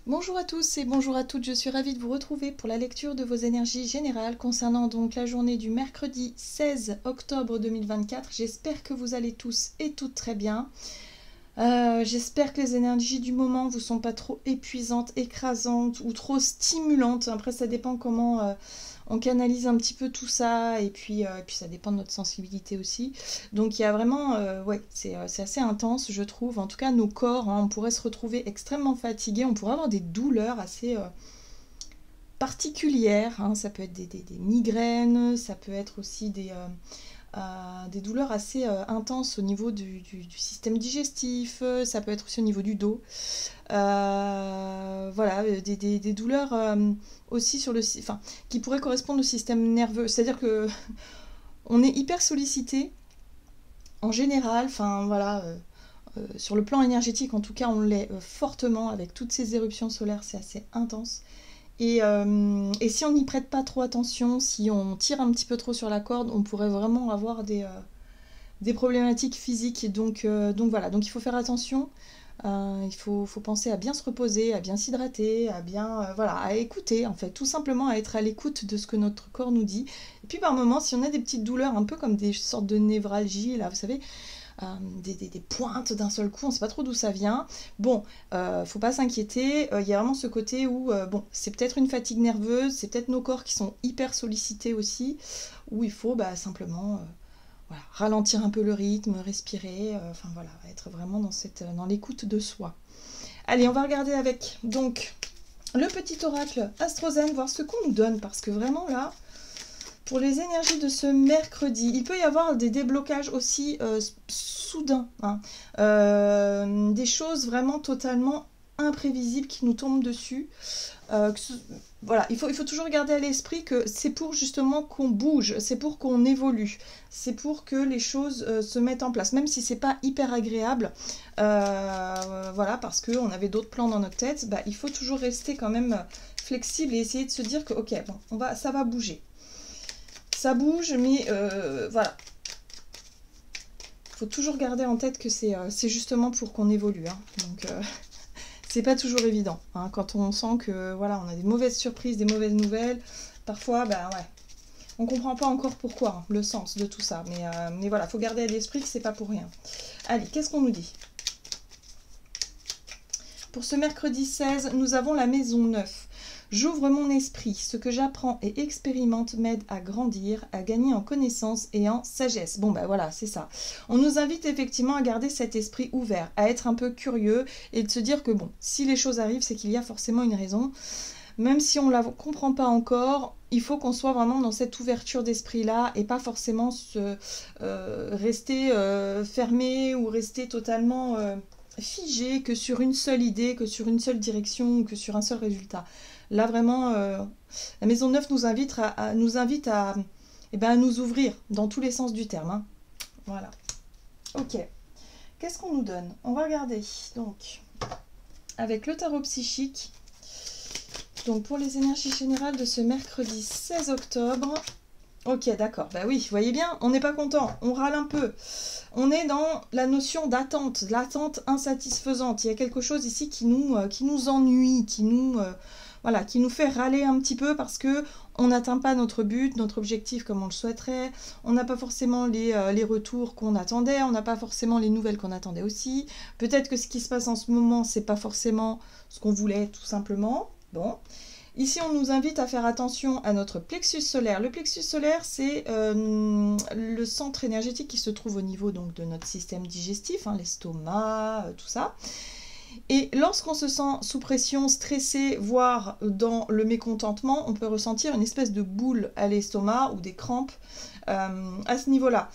Bonjour à tous et bonjour à toutes, je suis ravie de vous retrouver pour la lecture de vos énergies générales concernant donc la journée du mercredi 16 octobre 2024. J'espère que vous allez tous et toutes très bien. J'espère que les énergies du moment ne vous sont pas trop épuisantes, écrasantes ou trop stimulantes. Après ça dépend comment on canalise un petit peu tout ça et puis ça dépend de notre sensibilité aussi. Donc il y a vraiment, ouais, c'est assez intense je trouve. En tout cas nos corps, hein, on pourrait se retrouver extrêmement fatigués, on pourrait avoir des douleurs assez particulières. Hein. Ça peut être des migraines, ça peut être aussi des douleurs assez intenses au niveau du système digestif, ça peut être aussi au niveau du dos. Voilà, des douleurs aussi sur enfin, qui pourraient correspondre au système nerveux. C'est-à-dire que on est hyper sollicité en général, enfin voilà, sur le plan énergétique en tout cas on l'est fortement avec toutes ces éruptions solaires, c'est assez intense. Et si on n'y prête pas trop attention, si on tire un petit peu trop sur la corde, on pourrait vraiment avoir des problématiques physiques. Donc voilà, donc il faut faire attention. Il faut penser à bien se reposer, à bien s'hydrater, à bien voilà, à écouter en fait, tout simplement à être à l'écoute de ce que notre corps nous dit. Et puis par moments, si on a des petites douleurs, un peu comme des sortes de névralgie, là, vous savez, des pointes d'un seul coup, on ne sait pas trop d'où ça vient. Bon, faut pas s'inquiéter, il y a vraiment ce côté où, bon, c'est peut-être une fatigue nerveuse, c'est peut-être nos corps qui sont hyper sollicités aussi, où il faut simplement voilà, ralentir un peu le rythme, respirer, enfin voilà, être vraiment dans l'écoute de soi. Allez, on va regarder avec donc le petit oracle Astrozen, voir ce qu'on nous donne, parce que vraiment là, pour les énergies de ce mercredi, il peut y avoir des déblocages aussi soudains, hein. Des choses vraiment totalement imprévisibles qui nous tombent dessus. Voilà, il faut toujours garder à l'esprit que c'est pour justement qu'on bouge, c'est pour qu'on évolue, c'est pour que les choses se mettent en place, même si c'est pas hyper agréable, voilà, parce qu'on avait d'autres plans dans notre tête, il faut toujours rester quand même flexible et essayer de se dire que ok, bon, ça va bouger. Ça bouge, mais voilà. Il faut toujours garder en tête que c'est justement pour qu'on évolue. Hein. Donc, c'est pas toujours évident. Hein. Quand on sent que voilà, on a des mauvaises surprises, des mauvaises nouvelles, parfois, ouais, on comprend pas encore pourquoi, hein, le sens de tout ça. Mais voilà, il faut garder à l'esprit que c'est pas pour rien. Allez, qu'est-ce qu'on nous dit? Pour ce mercredi 16, nous avons la maison 9. J'ouvre mon esprit, ce que j'apprends et expérimente m'aide à grandir, à gagner en connaissance et en sagesse. Bon voilà, c'est ça. On nous invite effectivement à garder cet esprit ouvert, à être un peu curieux et de se dire que bon, si les choses arrivent, c'est qu'il y a forcément une raison. Même si on ne la comprend pas encore, il faut qu'on soit vraiment dans cette ouverture d'esprit-là et pas forcément rester fermé ou rester totalement figé que sur une seule idée, que sur une seule direction, que sur un seul résultat. Là, vraiment, la Maison 9 nous invite à nous ouvrir dans tous les sens du terme. Hein. Voilà. Ok. Qu'est-ce qu'on nous donne? On va regarder. Donc, avec le tarot psychique. Donc, pour les énergies générales de ce mercredi 16 octobre. Ok, d'accord. Oui, vous voyez bien, on n'est pas content. On râle un peu. On est dans la notion d'attente, l'attente insatisfaisante. Il y a quelque chose ici qui nous ennuie, qui nous fait râler un petit peu parce que on n'atteint pas notre but, notre objectif comme on le souhaiterait. On n'a pas forcément les retours qu'on attendait, on n'a pas forcément les nouvelles qu'on attendait aussi. Peut-être que ce qui se passe en ce moment, c'est pas forcément ce qu'on voulait, tout simplement. Bon. Ici, on nous invite à faire attention à notre plexus solaire. Le plexus solaire, c'est le centre énergétique qui se trouve au niveau donc, de notre système digestif, hein, l'estomac, tout ça. Et lorsqu'on se sent sous pression, stressé, voire dans le mécontentement, on peut ressentir une espèce de boule à l'estomac ou des crampes à ce niveau-là.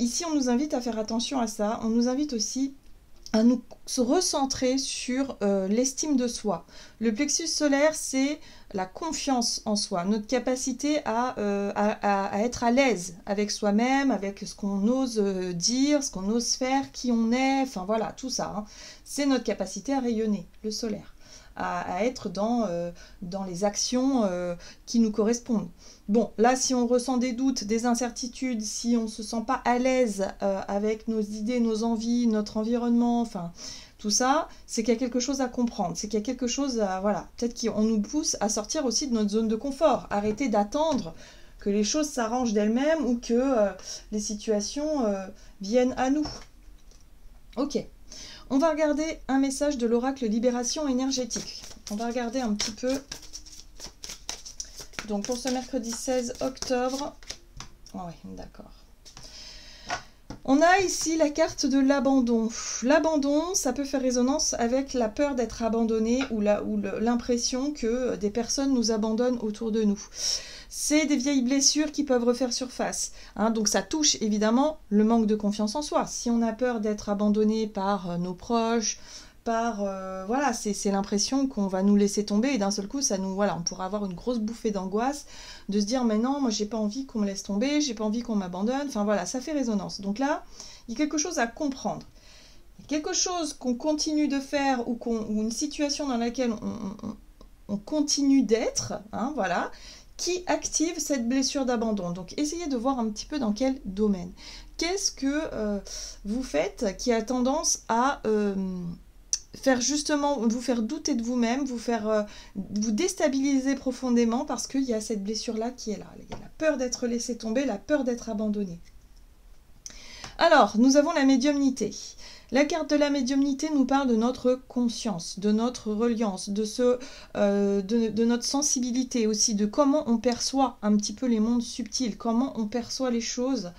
Ici, on nous invite à faire attention à ça. On nous invite aussi à nous se recentrer sur l'estime de soi. Le plexus solaire, c'est la confiance en soi, notre capacité à être à l'aise avec soi-même, avec ce qu'on ose dire, ce qu'on ose faire, qui on est, enfin voilà, tout ça. Hein. C'est notre capacité à rayonner, le solaire, à être dans les actions qui nous correspondent. Bon, là, si on ressent des doutes, des incertitudes, si on ne se sent pas à l'aise avec nos idées, nos envies, notre environnement, enfin, tout tout ça, c'est qu'il y a quelque chose à comprendre, c'est qu'il y a quelque chose à... Voilà, peut-être qu'on nous pousse à sortir aussi de notre zone de confort, arrêter d'attendre que les choses s'arrangent d'elles-mêmes ou que les situations viennent à nous. Ok, on va regarder un message de l'oracle Libération énergétique. On va regarder un petit peu. Donc pour ce mercredi 16 octobre, oh oui, d'accord. On a ici la carte de l'abandon. L'abandon, ça peut faire résonance avec la peur d'être abandonné ou l'impression que des personnes nous abandonnent autour de nous. C'est des vieilles blessures qui peuvent refaire surface. Hein, donc ça touche évidemment le manque de confiance en soi. Si on a peur d'être abandonné par nos proches, voilà, c'est l'impression qu'on va nous laisser tomber et d'un seul coup, on pourra avoir une grosse bouffée d'angoisse de se dire mais non, moi j'ai pas envie qu'on me laisse tomber, j'ai pas envie qu'on m'abandonne. Enfin voilà, ça fait résonance. Donc là, il y a quelque chose à comprendre. Il y a quelque chose qu'on continue de faire ou une situation dans laquelle on continue d'être, hein, voilà, qui active cette blessure d'abandon. Donc essayez de voir un petit peu dans quel domaine. Qu'est-ce que vous faites qui a tendance à faire justement, vous faire douter de vous-même, vous déstabiliser profondément parce qu'il y a cette blessure-là qui est là. Il y a la peur d'être laissé tomber, la peur d'être abandonné. Alors, nous avons la médiumnité. La carte de la médiumnité nous parle de notre conscience, de notre reliance, de notre sensibilité aussi, de comment on perçoit un petit peu les mondes subtils, comment on perçoit les choses.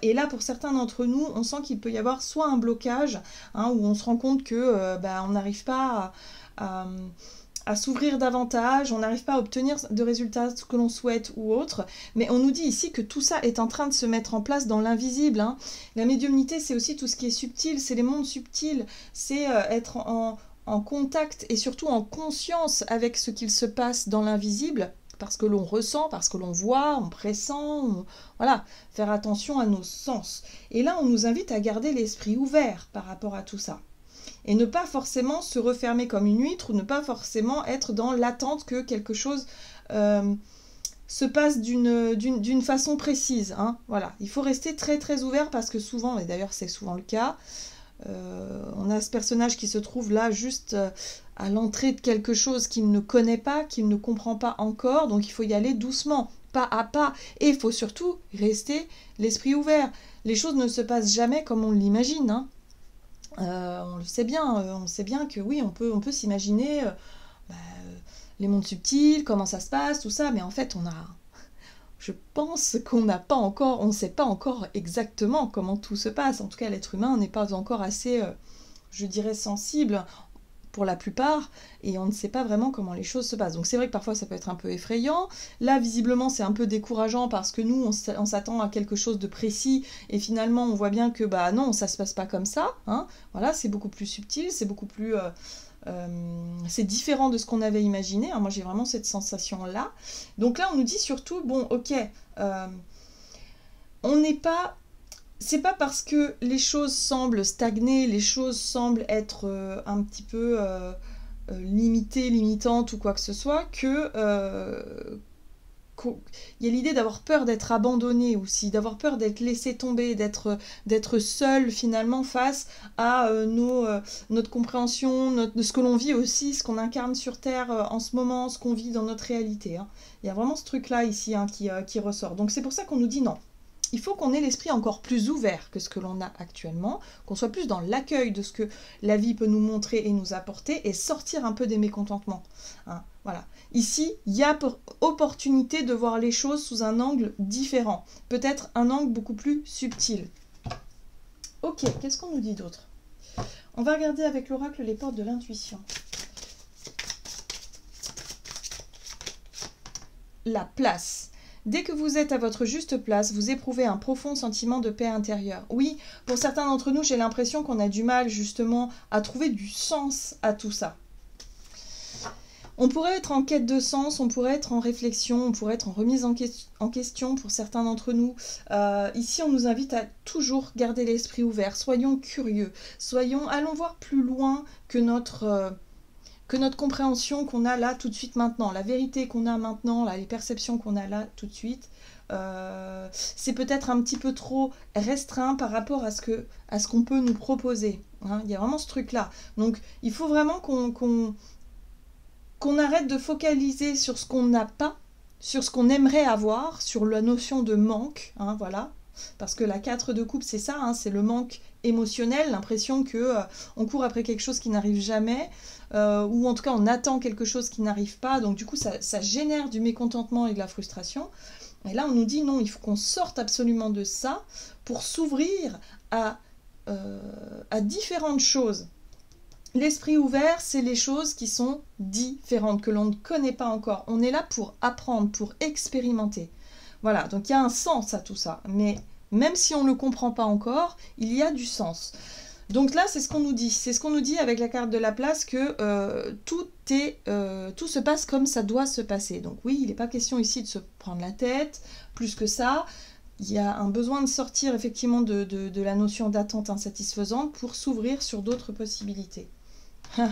Et là, pour certains d'entre nous, on sent qu'il peut y avoir soit un blocage, hein, où on se rend compte que on n'arrive pas à s'ouvrir davantage, on n'arrive pas à obtenir de résultats que l'on souhaite ou autre, mais on nous dit ici que tout ça est en train de se mettre en place dans l'invisible. Hein. La médiumnité, c'est aussi tout ce qui est subtil, c'est les mondes subtils, c'est être en contact et surtout en conscience avec ce qu'il se passe dans l'invisible, parce que l'on ressent, parce que l'on voit, on pressent, voilà, faire attention à nos sens. Et là, on nous invite à garder l'esprit ouvert par rapport à tout ça. Et ne pas forcément se refermer comme une huître, ou ne pas forcément être dans l'attente que quelque chose se passe d'une façon précise. Hein. Voilà. Il faut rester très très ouvert parce que souvent, et d'ailleurs c'est souvent le cas, on a ce personnage qui se trouve là juste à l'entrée de quelque chose qu'il ne connaît pas, qu'il ne comprend pas encore, donc il faut y aller doucement, pas à pas, et il faut surtout rester l'esprit ouvert. Les choses ne se passent jamais comme on l'imagine, hein. On le sait bien, on sait bien que oui, on peut s'imaginer les mondes subtils, comment ça se passe, tout ça, mais en fait je pense qu'on ne sait pas encore exactement comment tout se passe. En tout cas, l'être humain n'est pas encore assez, je dirais, sensible pour la plupart, et on ne sait pas vraiment comment les choses se passent. Donc c'est vrai que parfois ça peut être un peu effrayant. Là, visiblement, c'est un peu décourageant parce que nous, on s'attend à quelque chose de précis, et finalement, on voit bien que non, ça se passe pas comme ça. Hein. Voilà, c'est beaucoup plus subtil, c'est beaucoup plus... c'est différent de ce qu'on avait imaginé. Moi, j'ai vraiment cette sensation-là. Donc là, on nous dit surtout, bon, ok, on n'est pas... C'est pas parce que les choses semblent stagner, les choses semblent être un petit peu limitées, limitantes ou quoi que ce soit, qu'il y a l'idée d'avoir peur d'être abandonné aussi, d'avoir peur d'être laissé tomber, d'être seul finalement face à notre compréhension, de ce que l'on vit aussi, ce qu'on incarne sur Terre en ce moment, ce qu'on vit dans notre réalité. Hein. Il y a vraiment ce truc-là ici qui ressort. Donc c'est pour ça qu'on nous dit non. Il faut qu'on ait l'esprit encore plus ouvert que ce que l'on a actuellement, qu'on soit plus dans l'accueil de ce que la vie peut nous montrer et nous apporter, et sortir un peu des mécontentements. Hein, voilà. Ici, il y a opportunité de voir les choses sous un angle différent, peut-être un angle beaucoup plus subtil. Ok, qu'est-ce qu'on nous dit d'autre? On va regarder avec l'oracle les portes de l'intuition. La place. Dès que vous êtes à votre juste place, vous éprouvez un profond sentiment de paix intérieure. Oui, pour certains d'entre nous, j'ai l'impression qu'on a du mal justement à trouver du sens à tout ça. On pourrait être en quête de sens, on pourrait être en réflexion, on pourrait être en remise en question pour certains d'entre nous. Ici, on nous invite à toujours garder l'esprit ouvert. Soyons curieux, allons voir plus loin que notre compréhension qu'on a là tout de suite maintenant, la vérité qu'on a maintenant, là, les perceptions qu'on a là tout de suite, c'est peut-être un petit peu trop restreint par rapport à ce qu'on peut nous proposer. hein. Il y a vraiment ce truc-là. Donc, il faut vraiment qu'on arrête de focaliser sur ce qu'on n'a pas, sur ce qu'on aimerait avoir, sur la notion de manque, hein, voilà. Parce que la 4 de coupe, c'est ça, hein, c'est le manque émotionnel, l'impression que on court après quelque chose qui n'arrive jamais, ou en tout cas on attend quelque chose qui n'arrive pas, donc du coup ça génère du mécontentement et de la frustration. Et là on nous dit non, il faut qu'on sorte absolument de ça pour s'ouvrir à différentes choses. L'esprit ouvert, c'est les choses qui sont différentes, que l'on ne connaît pas encore. On est là pour apprendre, pour expérimenter. Voilà, donc il y a un sens à tout ça. Mais même si on ne le comprend pas encore, il y a du sens. Donc là, c'est ce qu'on nous dit. C'est ce qu'on nous dit avec la carte de la place, que tout se passe comme ça doit se passer. Donc oui, il n'est pas question ici de se prendre la tête, plus que ça. Il y a un besoin de sortir effectivement de la notion d'attente insatisfaisante pour s'ouvrir sur d'autres possibilités. Vous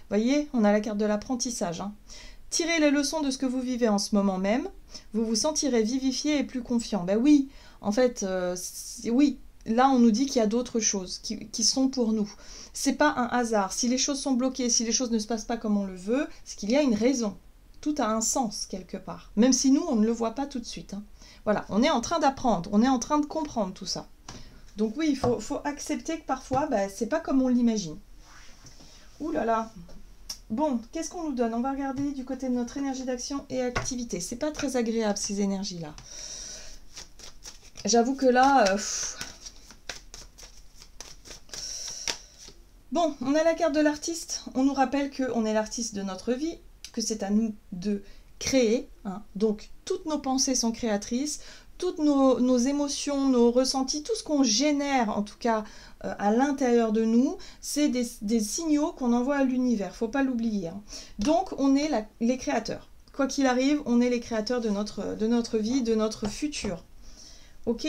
voyez, on a la carte de l'apprentissage. Hein. Tirez les leçons de ce que vous vivez en ce moment même. Vous vous sentirez vivifié et plus confiant. Ben oui, en fait, oui. Là, on nous dit qu'il y a d'autres choses qui sont pour nous. C'est pas un hasard. Si les choses sont bloquées, si les choses ne se passent pas comme on le veut, c'est qu'il y a une raison. Tout a un sens quelque part. Même si nous, on ne le voit pas tout de suite. Hein. Voilà, on est en train d'apprendre, on est en train de comprendre tout ça. Donc oui, il faut accepter que parfois, ben, c'est pas comme on l'imagine. Ouh là là. Bon, qu'est-ce qu'on nous donne? On va regarder du côté de notre énergie d'action et activité. C'est pas très agréable ces énergies-là. J'avoue que là... Bon, on a la carte de l'artiste. On nous rappelle qu'on est l'artiste de notre vie, que c'est à nous de créer. Hein. Donc, toutes nos pensées sont créatrices. Toutes nos émotions, nos ressentis, tout ce qu'on génère, en tout cas à l'intérieur de nous, c'est des signaux qu'on envoie à l'univers. Il ne faut pas l'oublier. Hein. Donc, on est les créateurs. Quoi qu'il arrive, on est les créateurs de notre vie, de notre futur. Ok?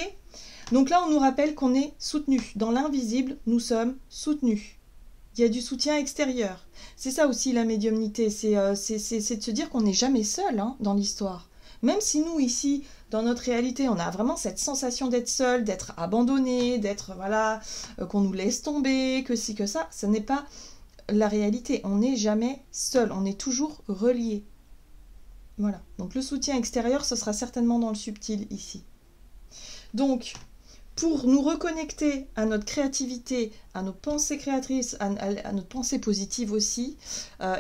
Donc là, on nous rappelle qu'on est soutenu. Dans l'invisible, nous sommes soutenus. Il y a du soutien extérieur. C'est ça aussi la médiumnité. C'est de se dire qu'on n'est jamais seul hein, dans l'histoire. Même si nous, ici, dans notre réalité, on a vraiment cette sensation d'être seul, d'être abandonné, d'être, voilà, qu'on nous laisse tomber, que ci, que ça, ce n'est pas la réalité. On n'est jamais seul, on est toujours relié. Voilà. Donc le soutien extérieur, ce sera certainement dans le subtil ici. Donc, pour nous reconnecter à notre créativité, à nos pensées créatrices, à notre pensée positive aussi,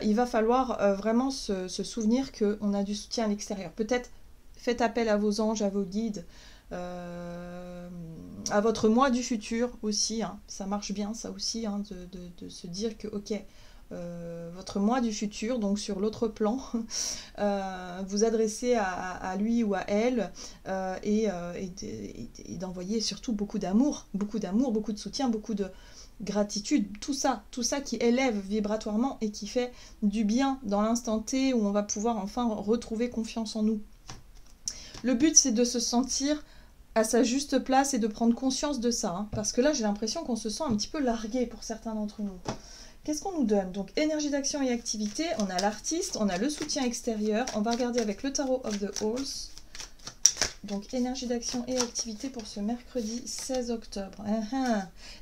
il va falloir vraiment se souvenir qu'on a du soutien à l'extérieur. Peut-être faites appel à vos anges, à vos guides, à votre moi du futur aussi. Hein. Ça marche bien ça aussi, hein, de se dire que ok, votre moi du futur, donc sur l'autre plan, vous adressez à lui ou à elle et d'envoyer surtout beaucoup d'amour, beaucoup de soutien, beaucoup de gratitude, tout ça qui élève vibratoirement et qui fait du bien dans l'instant T où on va pouvoir enfin retrouver confiance en nous. Le but, c'est de se sentir à sa juste place et de prendre conscience de ça, hein, parce que là, j'ai l'impression qu'on se sent un petit peu largué pour certains d'entre nous. Qu'est-ce qu'on nous donne? Donc, énergie d'action et activité, on a l'artiste, on a le soutien extérieur. On va regarder avec le tarot of the Horse. Donc, énergie d'action et activité pour ce mercredi 16 octobre.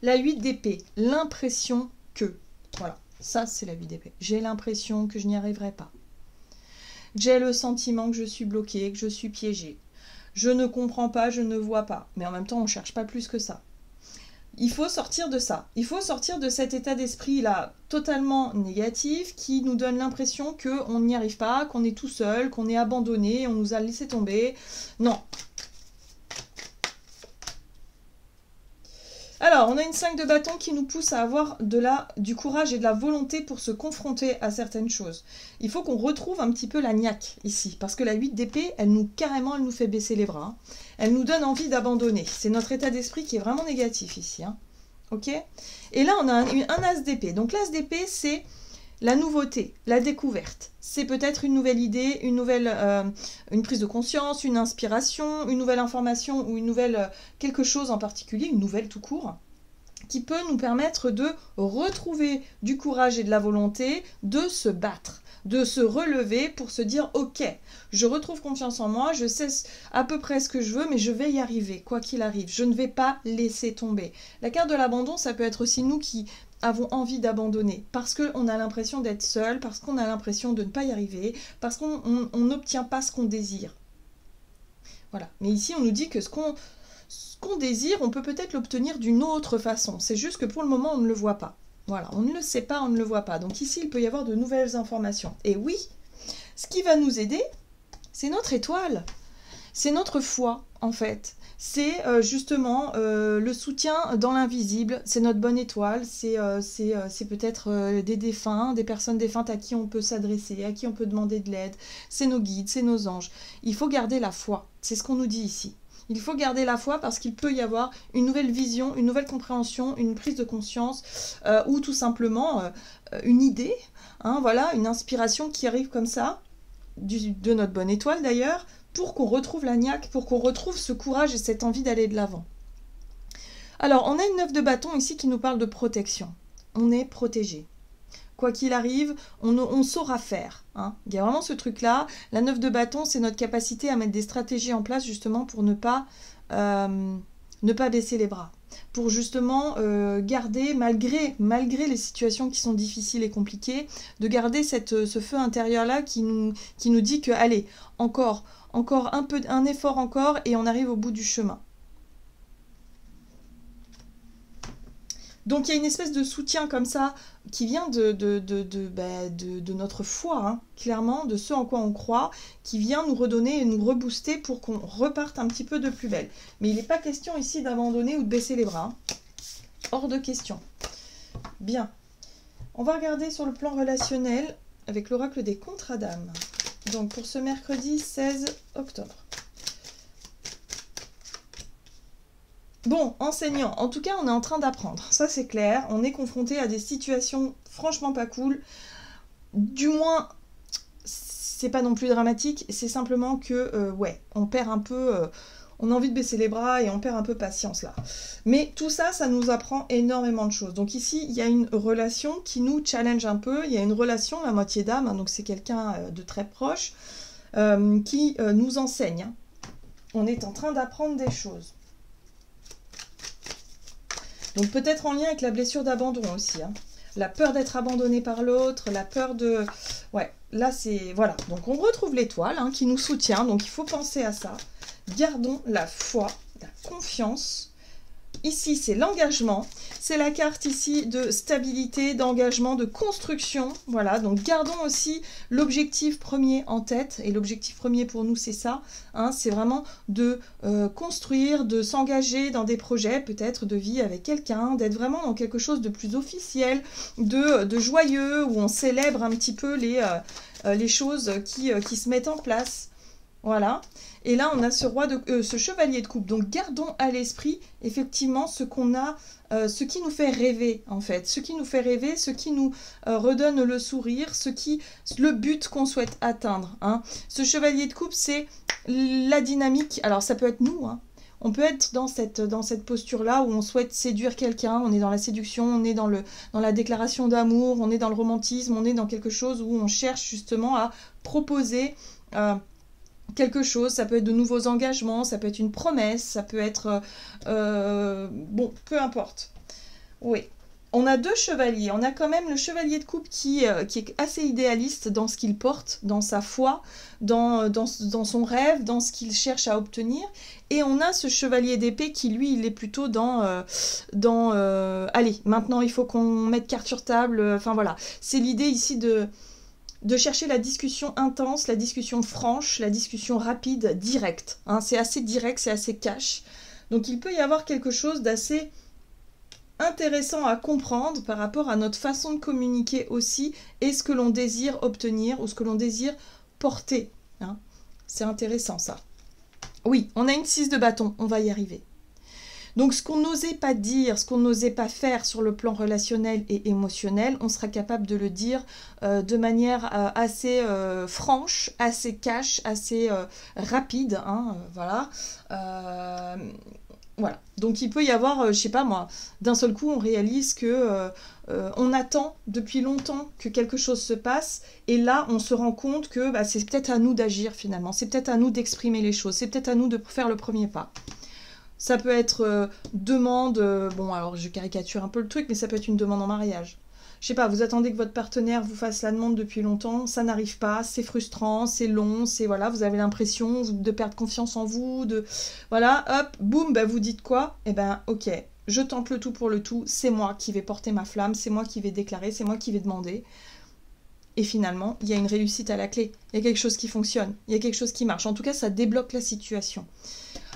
La 8 d'épée, l'impression que. Voilà, ça c'est la 8 d'épée. J'ai l'impression que je n'y arriverai pas. J'ai le sentiment que je suis bloquée, que je suis piégée. Je ne comprends pas, je ne vois pas. Mais en même temps, on ne cherche pas plus que ça. Il faut sortir de ça. Il faut sortir de cet état d'esprit-là totalement négatif qui nous donne l'impression qu'on n'y arrive pas, qu'on est tout seul, qu'on est abandonné, on nous a laissé tomber. Non. Alors, on a une 5 de bâton qui nous pousse à avoir du courage et de la volonté pour se confronter à certaines choses. Il faut qu'on retrouve un petit peu la niaque ici, parce que la 8 d'épée, elle nous fait baisser les bras. Elle nous donne envie d'abandonner. C'est notre état d'esprit qui est vraiment négatif ici. Hein. Ok? Et là, on a un as d'épée. Donc l'as d'épée, c'est la nouveauté, la découverte. C'est peut-être une nouvelle idée, une prise de conscience, une inspiration, une nouvelle information ou quelque chose en particulier, une nouvelle tout court, qui peut nous permettre de retrouver du courage et de la volonté de se battre, de se relever pour se dire « Ok, je retrouve confiance en moi, je sais à peu près ce que je veux, mais je vais y arriver, quoi qu'il arrive. Je ne vais pas laisser tomber. » La carte de l'abandon, ça peut être aussi nous qui avons envie d'abandonner, parce qu'on a l'impression d'être seul, parce qu'on a l'impression de ne pas y arriver, parce qu'on n'obtient pas ce qu'on désire. Voilà. Mais ici, on nous dit que ce qu'on désire, on peut peut-être l'obtenir d'une autre façon. C'est juste que pour le moment, on ne le voit pas. Voilà, on ne le sait pas, on ne le voit pas. Donc ici, il peut y avoir de nouvelles informations. Et oui, ce qui va nous aider, c'est notre étoile. C'est notre foi, en fait. C'est justement le soutien dans l'invisible. C'est notre bonne étoile. C'est peut-être des défunts, des personnes défuntes à qui on peut s'adresser, à qui on peut demander de l'aide. C'est nos guides, c'est nos anges. Il faut garder la foi. C'est ce qu'on nous dit ici. Il faut garder la foi parce qu'il peut y avoir une nouvelle vision, une nouvelle compréhension, une prise de conscience ou tout simplement une idée, hein, voilà, une inspiration qui arrive comme ça, de notre bonne étoile d'ailleurs, pour qu'on retrouve la niaque, pour qu'on retrouve ce courage et cette envie d'aller de l'avant. Alors, on a une 9 de bâton ici qui nous parle de protection. On est protégé. Quoi qu'il arrive, on saura faire. Hein. Il y a vraiment ce truc-là. La 9 de bâton, c'est notre capacité à mettre des stratégies en place justement pour ne pas baisser les bras. Pour justement garder, malgré les situations qui sont difficiles et compliquées, de garder ce feu intérieur-là qui nous dit que, allez, encore un effort encore et on arrive au bout du chemin. Donc il y a une espèce de soutien comme ça qui vient de notre foi, hein, clairement, de ce en quoi on croit, qui vient nous redonner et nous rebooster pour qu'on reparte un petit peu de plus belle. Mais il n'est pas question ici d'abandonner ou de baisser les bras. Hein. Hors de question. Bien. On va regarder sur le plan relationnel avec l'oracle des contrats d'âme. Donc pour ce mercredi 16 octobre. Bon, enseignant, en tout cas, on est en train d'apprendre. Ça, c'est clair. On est confronté à des situations franchement pas cool. Du moins, c'est pas non plus dramatique. C'est simplement que, ouais, on perd un peu... on a envie de baisser les bras et on perd un peu patience, là. Mais tout ça, ça nous apprend énormément de choses. Donc ici, il y a une relation qui nous challenge un peu. Il y a une relation, la moitié d'âme, hein, donc c'est quelqu'un de très proche, qui nous enseigne. Hein. On est en train d'apprendre des choses. Donc peut-être en lien avec la blessure d'abandon aussi. Hein. La peur d'être abandonné par l'autre, la peur de... Ouais, là c'est... Voilà, donc on retrouve l'étoile hein, qui nous soutient, donc il faut penser à ça. Gardons la foi, la confiance. Ici, c'est l'engagement. C'est la carte ici de stabilité, d'engagement, de construction. Voilà, donc gardons aussi l'objectif premier en tête. Et l'objectif premier pour nous, c'est ça. Hein, c'est vraiment de construire, de s'engager dans des projets, peut-être de vie avec quelqu'un, d'être vraiment dans quelque chose de plus officiel, de joyeux, où on célèbre un petit peu les choses qui se mettent en place. Voilà. Et là, on a ce chevalier de coupe. Donc, gardons à l'esprit, effectivement, ce qu'on a, ce qui nous fait rêver, en fait. Ce qui nous fait rêver, ce qui nous redonne le sourire, le but qu'on souhaite atteindre. Hein. Ce chevalier de coupe, c'est la dynamique. Alors, ça peut être nous, hein. On peut être dans cette posture-là où on souhaite séduire quelqu'un, on est dans la séduction, on est dans la déclaration d'amour, on est dans le romantisme, on est dans quelque chose où on cherche justement à proposer... quelque chose, ça peut être de nouveaux engagements, ça peut être une promesse, ça peut être... bon, peu importe. Oui. On a deux chevaliers. On a quand même le chevalier de coupe qui est assez idéaliste dans ce qu'il porte, dans sa foi, dans son rêve, dans ce qu'il cherche à obtenir. Et on a ce chevalier d'épée qui, lui, il est plutôt allez, maintenant, il faut qu'on mette carte sur table. Enfin, voilà. C'est l'idée ici de chercher la discussion intense, la discussion franche, la discussion rapide, directe. Hein, c'est assez direct, c'est assez cash. Donc il peut y avoir quelque chose d'assez intéressant à comprendre par rapport à notre façon de communiquer aussi et ce que l'on désire obtenir ou ce que l'on désire porter. Hein. C'est intéressant ça. Oui, on a une 6 de bâton, on va y arriver. Donc ce qu'on n'osait pas dire, ce qu'on n'osait pas faire sur le plan relationnel et émotionnel, on sera capable de le dire de manière assez franche, assez cash, assez rapide. Hein, voilà. Voilà. Donc il peut y avoir, je sais pas moi, d'un seul coup on réalise que on attend depuis longtemps que quelque chose se passe et là on se rend compte que bah, c'est peut-être à nous d'agir finalement, c'est peut-être à nous d'exprimer les choses, c'est peut-être à nous de faire le premier pas. Ça peut être demande, bon alors je caricature un peu le truc, mais ça peut être une demande en mariage. Je sais pas, vous attendez que votre partenaire vous fasse la demande depuis longtemps, ça n'arrive pas, c'est frustrant, c'est long, c'est voilà, vous avez l'impression de perdre confiance en vous, de voilà, hop, boum, bah vous dites quoi? Eh ben ok, je tente le tout pour le tout, c'est moi qui vais porter ma flamme, c'est moi qui vais déclarer, c'est moi qui vais demander. Et finalement, il y a une réussite à la clé, il y a quelque chose qui fonctionne, il y a quelque chose qui marche. En tout cas, ça débloque la situation.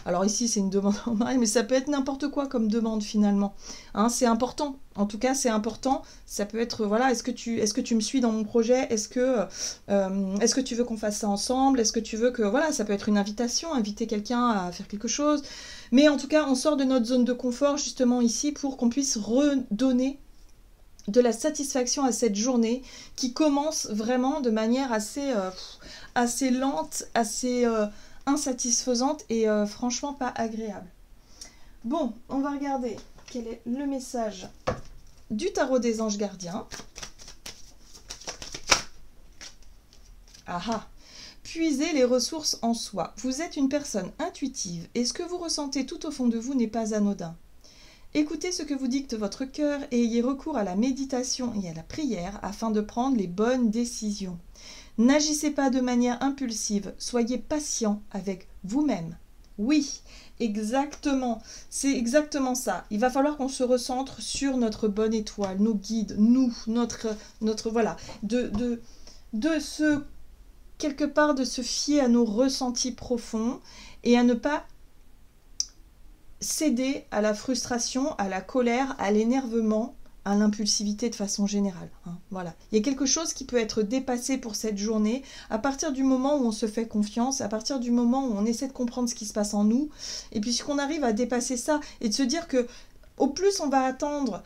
Alors ici, c'est une demande en mariage, mais ça peut être n'importe quoi comme demande finalement. Hein, c'est important. En tout cas, c'est important. Ça peut être, voilà, est-ce que tu me suis dans mon projet? Est-ce que tu veux qu'on fasse ça ensemble? Est-ce que tu veux que, voilà, ça peut être une invitation, inviter quelqu'un à faire quelque chose. Mais en tout cas, on sort de notre zone de confort justement ici pour qu'on puisse redonner de la satisfaction à cette journée qui commence vraiment de manière assez lente, assez insatisfaisante et franchement pas agréable. Bon, on va regarder quel est le message du tarot des anges gardiens. Ah ah! Puisez les ressources en soi. Vous êtes une personne intuitive et ce que vous ressentez tout au fond de vous n'est pas anodin. Écoutez ce que vous dicte votre cœur et ayez recours à la méditation et à la prière afin de prendre les bonnes décisions. N'agissez pas de manière impulsive, soyez patient avec vous-même. Oui, exactement, c'est exactement ça. Il va falloir qu'on se recentre sur notre bonne étoile, nos guides, nous, notre voilà, quelque part de se fier à nos ressentis profonds et à ne pas céder à la frustration, à la colère, à l'énervement, à l'impulsivité de façon générale. Hein, voilà. Il y a quelque chose qui peut être dépassé pour cette journée à partir du moment où on se fait confiance, à partir du moment où on essaie de comprendre ce qui se passe en nous, et puis qu'on arrive à dépasser ça et de se dire que au plus on va attendre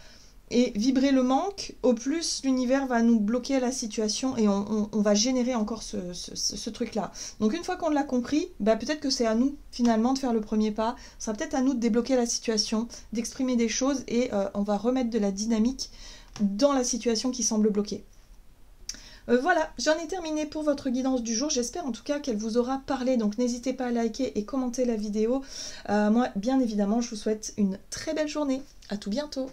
et vibrer le manque, au plus l'univers va nous bloquer la situation et on va générer encore ce truc-là. Donc une fois qu'on l'a compris, bah peut-être que c'est à nous finalement de faire le premier pas, ce sera peut-être à nous de débloquer la situation, d'exprimer des choses et on va remettre de la dynamique dans la situation qui semble bloquée. Voilà, j'en ai terminé pour votre guidance du jour. J'espère en tout cas qu'elle vous aura parlé. Donc n'hésitez pas à liker et commenter la vidéo. Moi, bien évidemment, je vous souhaite une très belle journée. À tout bientôt.